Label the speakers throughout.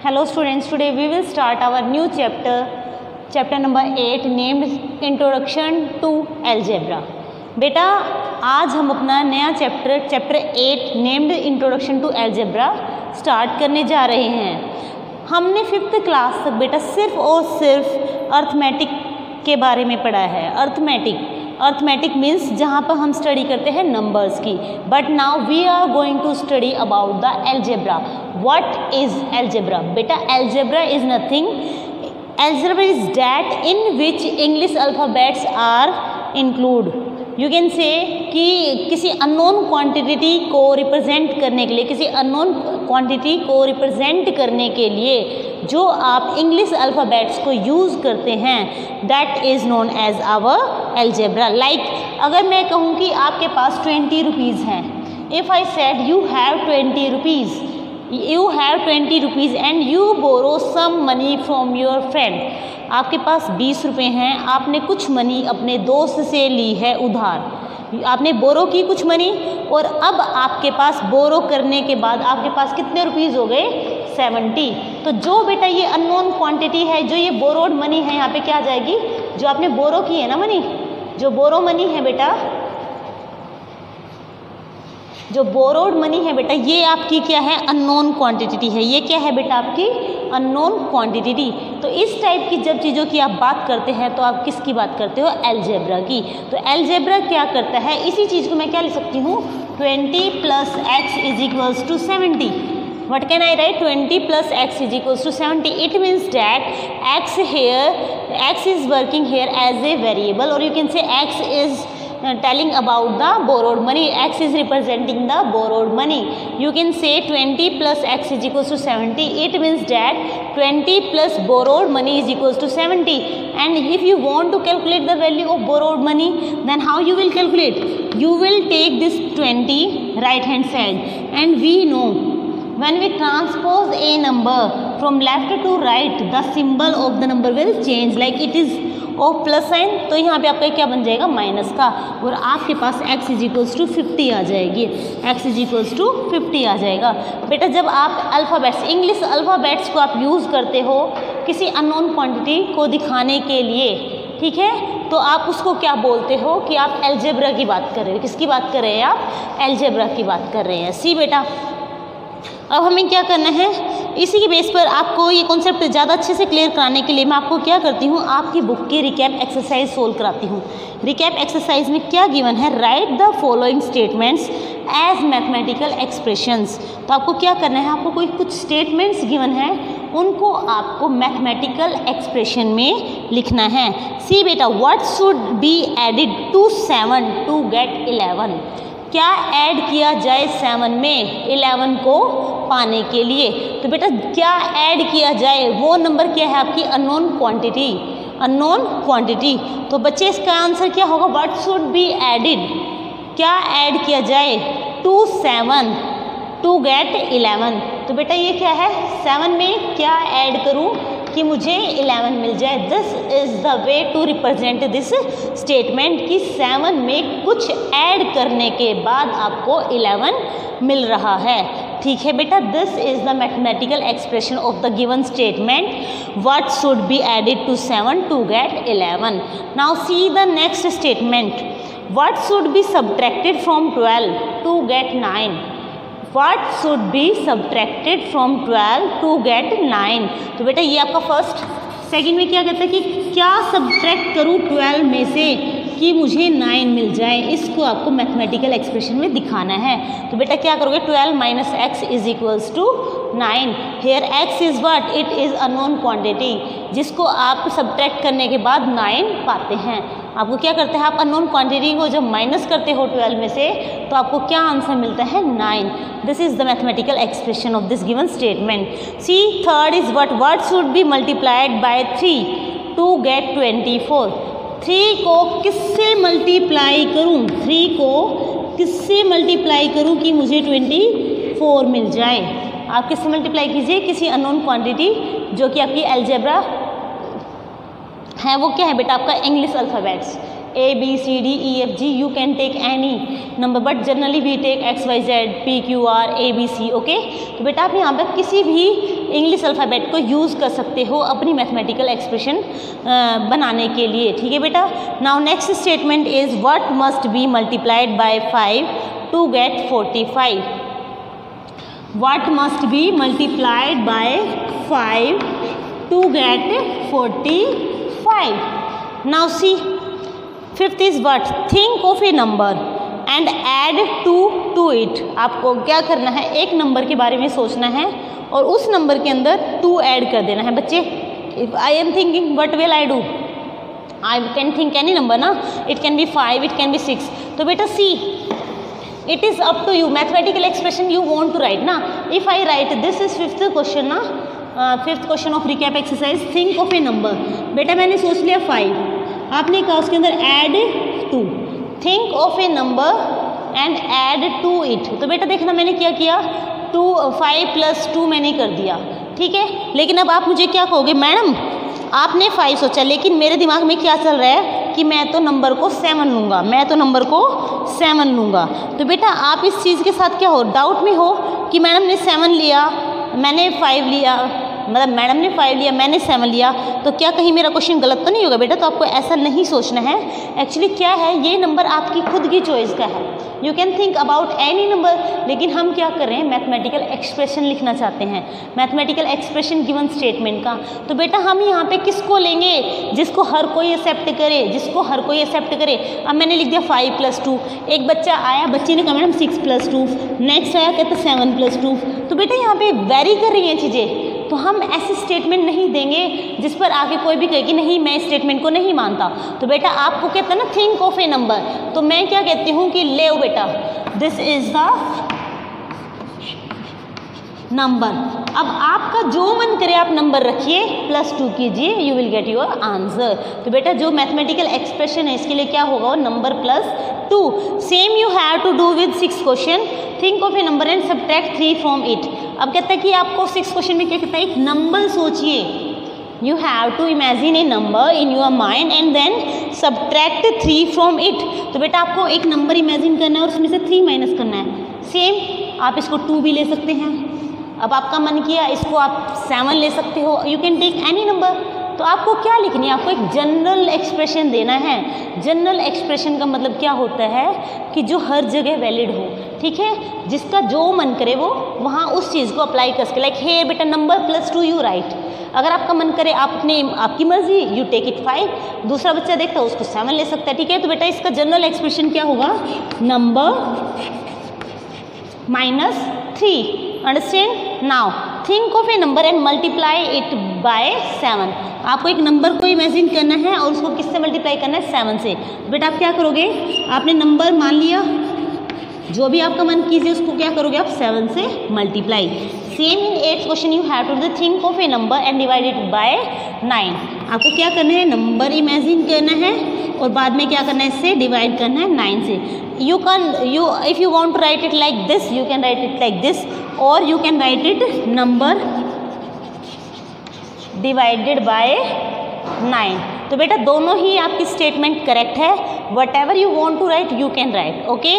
Speaker 1: Hello students, today we will start our new chapter number 8 named Introduction to Algebra। बेटा आज हम अपना नया chapter 8 named introduction to algebra start करने जा रहे हैं। हमने 5th क्लास तक बेटा सिर्फ और सिर्फ अर्थमेटिक के बारे में पढ़ा है। अर्थमेटिक मीन्स जहाँ पर हम स्टडी करते हैं नंबर्स की, but now we are going to study about the algebra. What is algebra? बेटा algebra is nothing, algebra is that in which English alphabets are include. You can say कि किसी unknown quantity को represent करने के लिए जो आप English alphabets को यूज़ करते हैं, that is known as our algebra. Like अगर मैं कहूँ कि आपके पास 20 रुपीज़ हैं, if I said you have 20 rupees and you borrow some money from your friend. आपके पास 20 रुपये हैं, आपने कुछ मनी अपने दोस्त से ली है उधार, आपने बोरो की कुछ मनी, और अब आपके पास बोरो करने के बाद आपके पास कितने रुपीज़ हो गए? 70। तो जो बेटा ये अननोन क्वांटिटी है, जो ये बोरोड मनी है, यहाँ पे क्या आ जाएगी? जो आपने बोरो की है ना मनी, जो बोरो मनी है बेटा, जो बोरोड मनी है बेटा, ये आपकी क्या है? अननोन क्वांटिटी है। ये क्या है बेटा? आपकी अननोन क्वांटिटी। तो इस टाइप की जब चीज़ों की आप बात करते हैं तो आप किसकी बात करते हो? एल्जेब्रा की। तो एल्जेब्रा क्या करता है? इसी चीज़ को मैं क्या लिख सकती हूँ? 20 + x = 70। What can I write? 20 + x = 70. It means that x is working here as a variable, or you can say x is telling about the borrowed money. X is representing the borrowed money. You can say 20 + x = 70. It means that 20 plus borrowed money is equals to 70. And if you want to calculate the value of borrowed money, then how you will calculate? You will take this 20 right hand side, and we know when we transpose a number from left to right, the symbol of the number will change. Like it is of plus sign, तो यहाँ पे आपका क्या बन जाएगा? Minus का, और आपके पास x = 50 आ जाएगी। x = 50 आ जाएगा। बेटा जब आप अल्फ़ाबेट्स, इंग्लिश अल्फ़ाबेट्स को आप यूज़ करते हो किसी अननोन क्वांटिटी को दिखाने के लिए, ठीक है, तो आप उसको क्या बोलते हो? कि आप एल्जेब्रा की बात कर रहे हो। किसकी बात कर रहे हैं आप? एल्जेब्रा की बात कर रहे हैं। सी बेटा, अब हमें क्या करना है? इसी के बेस पर आपको ये कॉन्सेप्ट ज़्यादा अच्छे से क्लियर कराने के लिए मैं आपको क्या करती हूँ? आपकी बुक की रिकैप एक्सरसाइज सोल्व कराती हूँ। रिकैप एक्सरसाइज में क्या गिवन है? Write the following statements as mathematical expressions. तो आपको क्या करना है? आपको कोई कुछ स्टेटमेंट्स गिवन है, उनको आपको मैथमेटिकल एक्सप्रेशन में लिखना है। सी बेटा, what should be added to 7 to get 11? क्या ऐड किया जाए 7 में 11 को पाने के लिए? तो बेटा क्या ऐड किया जाए? वो नंबर क्या है? आपकी अननोन क्वांटिटी। तो बच्चे इसका आंसर क्या होगा? What should be added? क्या ऐड किया जाए टू 7 टू गेट 11? तो बेटा ये क्या है? 7 में क्या ऐड करूँ कि मुझे 11 मिल जाए? This is the way to represent this statement कि 7 में कुछ ऐड करने के बाद आपको 11 मिल रहा है। ठीक है बेटा, this is the mathematical expression of the given statement what should be added to 7 to get 11। Now see the next statement, what should be subtracted from 12 to get 9? What should be subtracted from 12 to get 9? तो बेटा ये आपका first. Second में क्या कहता है कि क्या सब्ट्रैक्ट करूँ 12 में से कि मुझे 9 मिल जाए? इसको आपको मैथमेटिकल एक्सप्रेशन में दिखाना है। तो बेटा क्या करोगे? 12 - x = 9। Here x is what? It is unknown quantity, जिसको आप सब्ट्रैक्ट करने के बाद 9 पाते हैं। आपको क्या करते हैं? आप अननोन क्वांटिटी को जब माइनस करते हो 12 में से, तो आपको क्या आंसर मिलता है? 9। This is the mathematical expression of this given statement. See third is what should be multiplied by 3 to get 24? 3 को किससे मल्टीप्लाई करूँ? 3 को किससे मल्टीप्लाई करूँ कि मुझे 24 मिल जाए? आप किससे मल्टीप्लाई कीजिए? किसी अननोन क्वांटिटी जो कि आपकी एल्जेब्रा है। वो क्या है बेटा? आपका English alphabets. A, B, C, D, E, F, G. You can take any number, but generally we take X, Y, Z, P, Q, R, A, B, C. Okay, तो बेटा आप यहाँ पर किसी भी इंग्लिश अल्फ़ाबेट को यूज़ कर सकते हो अपनी मैथमेटिकल एक्सप्रेशन बनाने के लिए, ठीक है बेटा। Now next statement is what must be multiplied by 5 to get 45। What must be multiplied by 5 to get 45. Now see, fifth is what? Think of a number and add 2 to it. आपको क्या करना है, एक number के बारे में सोचना है और उस नंबर के अंदर 2 ऐड कर देना है। बच्चे, if I am thinking what will I do? I can think any number ना, it can be 5, it can be 6. तो बेटा see, it is up to you. Mathematical expression you want to write ना. If I write this is fifth question ना, fifth question of recap exercise, think of a number. बेटा मैंने सोच लिया 5, आपने कहा उसके अंदर add 2, think of a number and add two to. तो बेटा देखना मैंने क्या किया, 5 + 2 मैंने कर दिया, ठीक है। लेकिन अब आप मुझे क्या कहोगे, मैडम आपने 5 सोचा लेकिन मेरे दिमाग में क्या चल रहा है कि मैं तो नंबर को 7 लूँगा, मैं तो नंबर को 7 लूँगा। तो बेटा आप इस चीज़ के साथ क्या हो, डाउट में हो कि मैडम ने 7 लिया, मैंने 5 लिया, मतलब मैडम ने 5 लिया, मैंने 7 लिया, तो क्या कहीं मेरा क्वेश्चन गलत तो नहीं होगा बेटा। तो आपको ऐसा नहीं सोचना है। एक्चुअली क्या है, ये नंबर आपकी खुद की चॉइस का है। You can think about any number, लेकिन हम क्या कर रहे हैं, मैथमेटिकल एक्सप्रेशन लिखना चाहते हैं, मैथमेटिकल एक्सप्रेशन गिवन स्टेटमेंट का। तो बेटा हम यहाँ पे किसको लेंगे, जिसको हर कोई एक्सेप्ट करे, जिसको हर कोई एक्सेप्ट करे। अब मैंने लिख दिया 5 + 2, एक बच्चा आया, बच्चे ने कहा मैडम 6 + 2, नेक्स्ट आया कहता 7 + 2। तो बेटा यहाँ पे वेरी कर रही हैं चीज़ें, तो हम ऐसे स्टेटमेंट नहीं देंगे जिस पर आगे कोई भी कहे कि नहीं मैं इस स्टेटमेंट को नहीं मानता। तो बेटा आपको कहते हैं ना थिंक ऑफ ए नंबर, तो मैं क्या कहती हूँ कि ले बेटा दिस इज द नंबर। अब आपका जो मन करे आप नंबर रखिए, +2 कीजिए, you will get your answer. तो बेटा जो मैथमेटिकल एक्सप्रेशन है इसके लिए क्या होगा, number +2। Same you have to do with 6 question, think of a number and subtract 3 from it. अब कहता है कि आपको 6 क्वेश्चन में क्या कहता है, एक नंबर सोचिए, you have to imagine a number in your mind and then subtract 3 from it. तो बेटा आपको एक नंबर इमेजिन करना है और उसमें से 3 माइनस करना है। सेम आप इसको 2 भी ले सकते हैं, अब आपका मन किया इसको आप 7 ले सकते हो, you can take any number. तो आपको क्या लिखनी है, आपको एक जनरल एक्सप्रेशन देना है। जनरल एक्सप्रेशन का मतलब क्या होता है कि जो हर जगह वैलिड हो, ठीक है, जिसका जो मन करे वो वहाँ उस चीज़ को अप्लाई कर सके। लाइक हेयर बेटा नंबर +2 यू राइट, अगर आपका मन करे आप अपने आपकी मर्जी यू टेक इट 5, दूसरा बच्चा देखता है उसको 7 ले सकता है, ठीक है। तो बेटा इसका जनरल एक्सप्रेशन क्या होगा, number -3। Understand. Now think of a number and multiply it by 7। आपको एक नंबर को इमेजिन करना है और उसको किससे मल्टीप्लाई करना है, 7 से। बेटा आप क्या करोगे, आपने नंबर मान लिया, जो भी आपका मन कीजिए उसको क्या करोगे आप 7 से multiply. Same in 8th question you have to think of a number and divide it by 9। आपको क्या करना है, नंबर इमेजिन करना है और बाद में क्या करना है, इससे डिवाइड करना है 9 से। You if you want to write it like this you can write it like this, और you can write it number divided by 9। तो बेटा दोनों ही आपकी स्टेटमेंट करेक्ट है, whatever you want to write you can write, okay.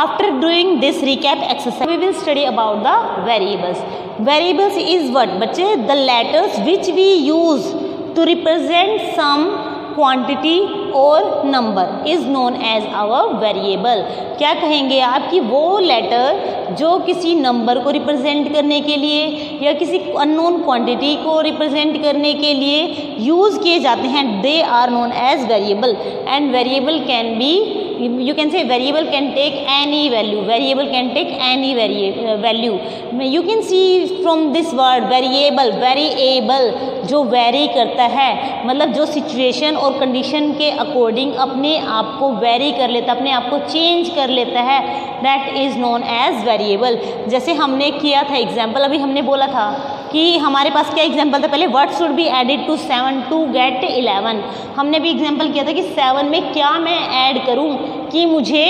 Speaker 1: After doing this recap exercise we will study about the variables. Variables is what बच्चे, the letters which we use to represent some quantity और number is known as our variable. क्या कहेंगे आप कि वो letter जो किसी number को रिप्रेजेंट करने के लिए या किसी अननोन क्वांटिटी को रिप्रेजेंट करने के लिए यूज़ किए जाते हैं, they are known as variable. And variable can be, you can say variable can take any value, variable can take any value. You can see from this word variable, variable जो very करता है, मतलब जो situation और condition के according अपने आप को वेरी कर लेता, अपने आप को चेंज कर लेता है, that is known as variable. जैसे हमने किया था एग्जाम्पल, अभी हमने बोला था कि हमारे पास क्या एग्जाम्पल था पहले, what should be added to 7 to get 11। हमने भी एग्जाम्पल किया था कि 7 में क्या मैं ऐड करूं कि मुझे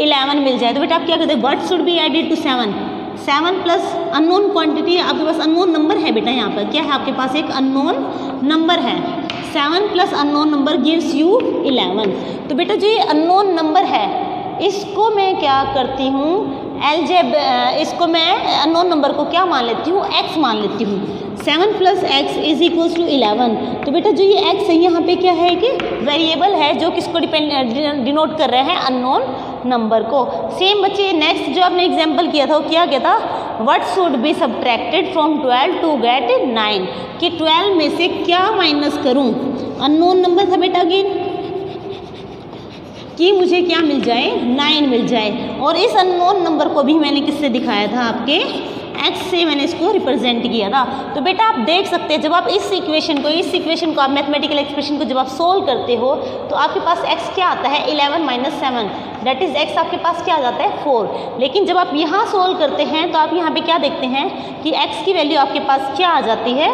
Speaker 1: 11 मिल जाए। तो बेटा आप क्या कहते हैं, what should be added to 7, 7 plus unknown quantity, आपके पास अननोन नंबर है बेटा, यहाँ पर क्या है आपके पास एक अननोन नंबर है, 7 plus unknown number gives you 11। तो बेटा जो ये अननोन नंबर है इसको मैं क्या करती हूँ, इसको मैं अननोन नंबर को क्या मान लेती हूँ, x मान लेती हूँ। 7 plus x is equals to 11। तो बेटा जो ये x है यहाँ पे क्या है कि वेरिएबल है जो किसको डिनोट कर रहे हैं, अननोन नंबर को। सेम बच्चे नेक्स्ट जो आपने एग्जाम्पल किया था वो क्या था, what should be subtracted from 12 to get 9, कि 12 में से क्या माइनस करूँ, अननोन नंबर था बेटा अगेन, कि मुझे क्या मिल जाए, 9 मिल जाए। और इस अननोन नंबर को भी मैंने किससे दिखाया था, आपके x से मैंने इसको रिप्रेजेंट किया था। तो बेटा आप देख सकते हैं जब आप इस इक्वेशन को आप मैथमेटिकल एक्सप्रेशन को जब आप सोल्व करते हो तो आपके पास x क्या आता है, 11 माइनस 7, दैट इज x आपके पास क्या आ जाता है, 4। लेकिन जब आप यहाँ सोल्व करते हैं तो आप यहाँ पे क्या देखते हैं कि x की वैल्यू आपके पास क्या आ जाती है,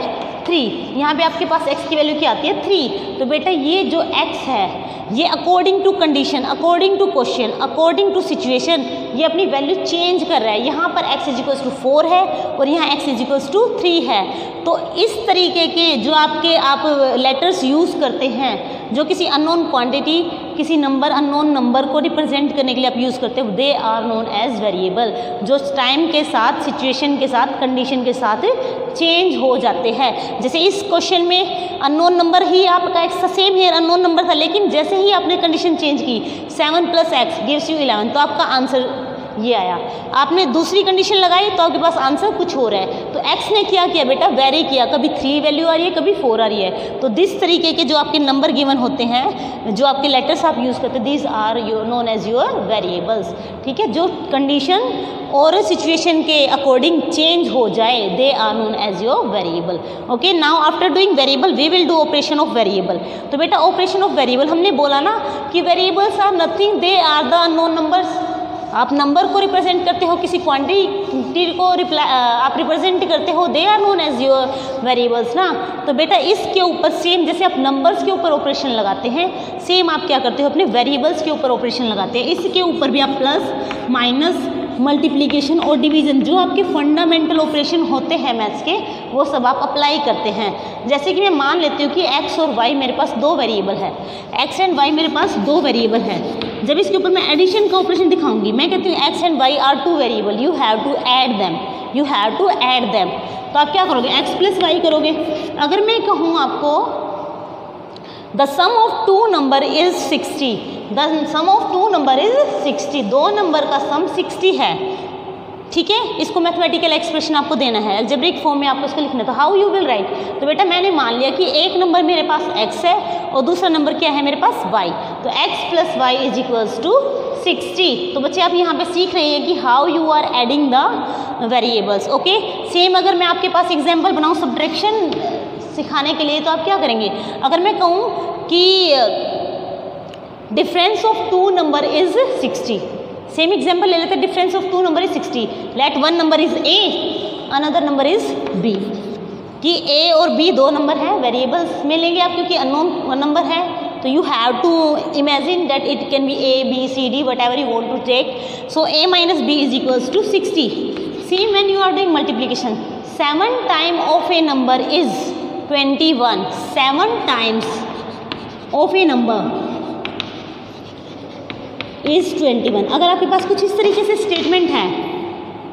Speaker 1: 3। यहाँ पे आपके पास x की वैल्यू क्या आती है, 3। तो बेटा ये जो x है ये according to condition, according to question, according to situation ये अपनी वैल्यू चेंज कर रहा है। यहाँ पर x इज इक्वल्स टू 4 है और यहाँ x इज इक्वल्स टू 3 है। तो इस तरीके के जो आप लेटर्स यूज़ करते हैं जो किसी अननोन क्वांटिटी, किसी नंबर, अननोन नंबर को रिप्रेजेंट करने के लिए आप यूज़ करते हो, they are known as variable, जो टाइम के साथ, सिचुएशन के साथ, कंडीशन के साथ चेंज हो जाते हैं। जैसे इस क्वेश्चन में अननोन नंबर ही आपका एक सेम है, अननोन नंबर था, लेकिन जैसे ही आपने कंडीशन चेंज की 7 प्लस एक्स गिव्स यू 11, तो आपका आंसर ये आया। आपने दूसरी कंडीशन लगाई तो आपके पास आंसर कुछ हो रहा है। तो x ने क्या किया बेटा, वेरी किया, कभी 3 वैल्यू आ रही है, कभी 4 आ रही है। तो दिस तरीके के जो आपके नंबर गिवन होते हैं, जो आपके लेटर्स आप यूज़ करते हैं, this are known as your variables. ठीक है, जो कंडीशन और सिचुएशन के अकॉर्डिंग चेंज हो जाए, they are known as your variable. Okay, now after doing variable we will do operation of variable. तो बेटा ऑपरेशन ऑफ वेरिएबल हमने बोला ना कि variables are nothing, they are the unknown numbers. आप नंबर को रिप्रेजेंट करते हो, किसी क्वांटिटी को आप रिप्रेजेंट करते हो, they are known as your variables ना। तो बेटा इसके ऊपर सेम जैसे आप नंबर्स के ऊपर ऑपरेशन लगाते हैं, सेम आप क्या करते हो, अपने वेरिएबल्स के ऊपर ऑपरेशन लगाते हैं। इसके ऊपर भी आप प्लस, माइनस, मल्टीप्लिकेशन और डिवीज़न, जो आपके फंडामेंटल ऑपरेशन होते हैं मैथ्स के, वो सब आप अप्लाई करते हैं। जैसे कि मैं मान लेती हूँ कि x और y मेरे पास 2 वेरिएबल है, x एंड y मेरे पास 2 वेरिएबल है। जब इसके ऊपर मैं एडिशन का ऑपरेशन दिखाऊंगी, मैं कहती हूँ x and y are 2 variable, you have to add them, you have to add them. तो आप क्या करोगे, x प्लस y करोगे। अगर मैं कहूँ आपको the sum of 2 number is 60, the sum of 2 number is 60, 2 number का सम 60 है। ठीक है, इसको मैथमेटिकल एक्सप्रेशन आपको देना है, अलजेब्रिक फॉर्म में आपको इसको लिखना। तो हाउ यू विल राइट, तो बेटा मैंने मान लिया कि एक नंबर मेरे पास x है और दूसरा नंबर क्या है मेरे पास y। तो x plus y is equals to 60। तो बच्चे आप यहाँ पे सीख रहे हैं कि how you are adding the variables. Okay, same अगर मैं आपके पास एग्जाम्पल बनाऊँ सब्ट्रैक्शन सिखाने के लिए, तो आप क्या करेंगे, अगर मैं कहूँ कि difference of 2 number is 60, same example ले लेते हैं, difference of 2 number is 60, let 1 number is a, another number is b, कि a और b 2 नंबर है, वेरिएबल्स में लेंगे आप क्योंकि अननोन नंबर है। तो you have to imagine that it can be a, b, c, d, whatever you want to take. So a minus b is equals to 60. Same when you are doing multiplication, 7 times of a number is 21, 7 times of a number is 21। अगर आपके पास कुछ इस तरीके से statement है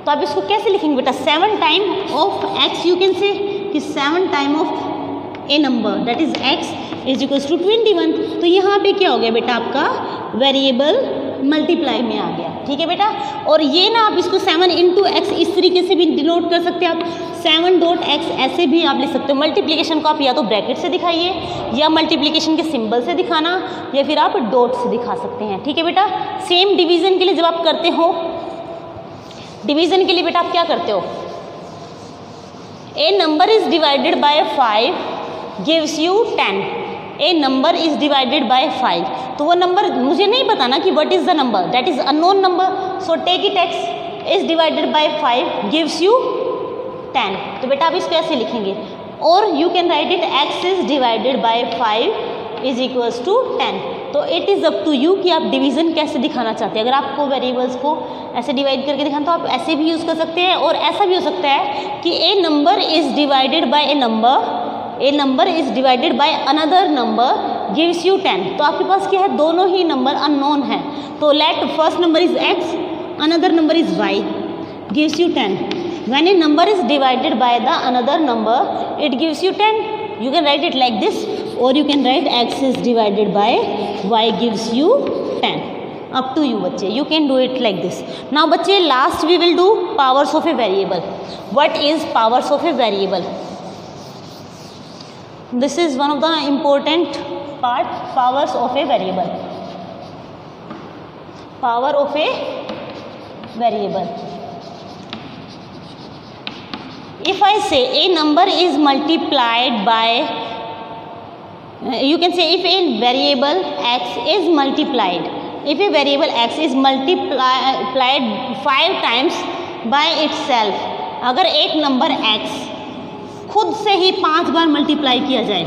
Speaker 1: तो आप इसको कैसे लिखेंगे बेटा, 7 time of x, you can say कि 7 time of a number that is x is equals to 21। तो यहाँ पे क्या हो गया बेटा, आपका वेरिएबल मल्टीप्लाई में आ गया। ठीक है बेटा, और ये ना आप इसको 7 इंटू एक्स इस तरीके से भी डिनोट कर सकते हैं आप, 7 डॉट एक्स ऐसे भी आप लिख सकते हो। मल्टीप्लिकेशन को आप या तो ब्रैकेट से दिखाइए या मल्टीप्लिकेशन के सिंबल से दिखाना, या फिर आप डॉट से दिखा सकते हैं। ठीक है बेटा, सेम डिवीज़न के लिए जब आप करते हो, डिवीज़न के लिए बेटा आप क्या करते हो, a number is divided by 5 gives you 10, a number is divided by 5। तो वो नंबर मुझे नहीं पता ना कि what is the number, that is unknown number, so take it x is divided by 5 gives you 10। तो बेटा आप इसको ऐसे लिखेंगे, और you can write it x is divided by 5 is equals to 10। तो it is up to you कि आप डिवीज़न कैसे दिखाना चाहते हैं। अगर आपको वेरिएबल्स को ऐसे डिवाइड करके दिखाना तो आप ऐसे भी यूज़ कर सकते हैं, और ऐसा भी हो सकता है कि a number is divided by a number a number is divided by another number gives you 10। तो आपके पास क्या है, दोनों ही नंबर अननोन है। तो let first number is x, another number is y, gives you 10। When a number is divided by the another number it gives you 10। You can write it like this, और you can write x is divided by y gives you 10। up to you बच्चे, you can do it like this. now बच्चे last we will do powers of a variable. what is powers of a variable? this is one of the important part, powers of a variable. power of a variable. if I say a number is multiplied by, you can say if a variable x is multiplied, if a variable x is multiplied 5 times by itself, अगर एक number x खुद से ही 5 बार multiply किया जाए,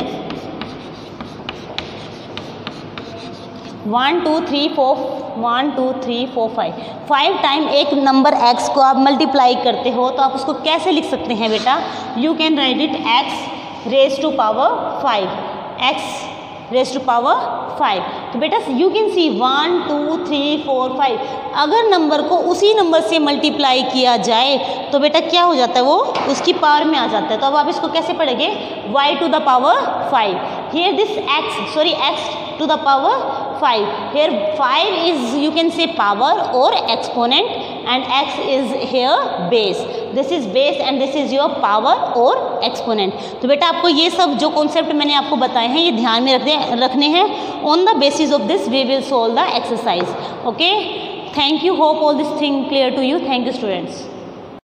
Speaker 1: 1 2 3 4 1 2 3 4 5 time एक number x को आप multiply करते हो, तो आप उसको कैसे लिख सकते हैं बेटा? You can write it x raise to power 5, x raise to power 5। तो बेटा यू कैन सी 1 2 3 4 5, अगर नंबर को उसी नंबर से मल्टीप्लाई किया जाए तो बेटा क्या हो जाता है, वो उसकी पावर में आ जाता है। तो अब आप इसको कैसे पढ़ेंगे? y to the power 5, here this x to the power 5, here 5 is you can say power or exponent, and x is here base, this is base and this is your power or exponent। तो बेटा आपको ये सब जो concept मैंने आपको बताए हैं ये ध्यान में रखने हैं। on the basis of this we will solve the exercise. okay, thank you, hope all this thing clear to you. thank you students.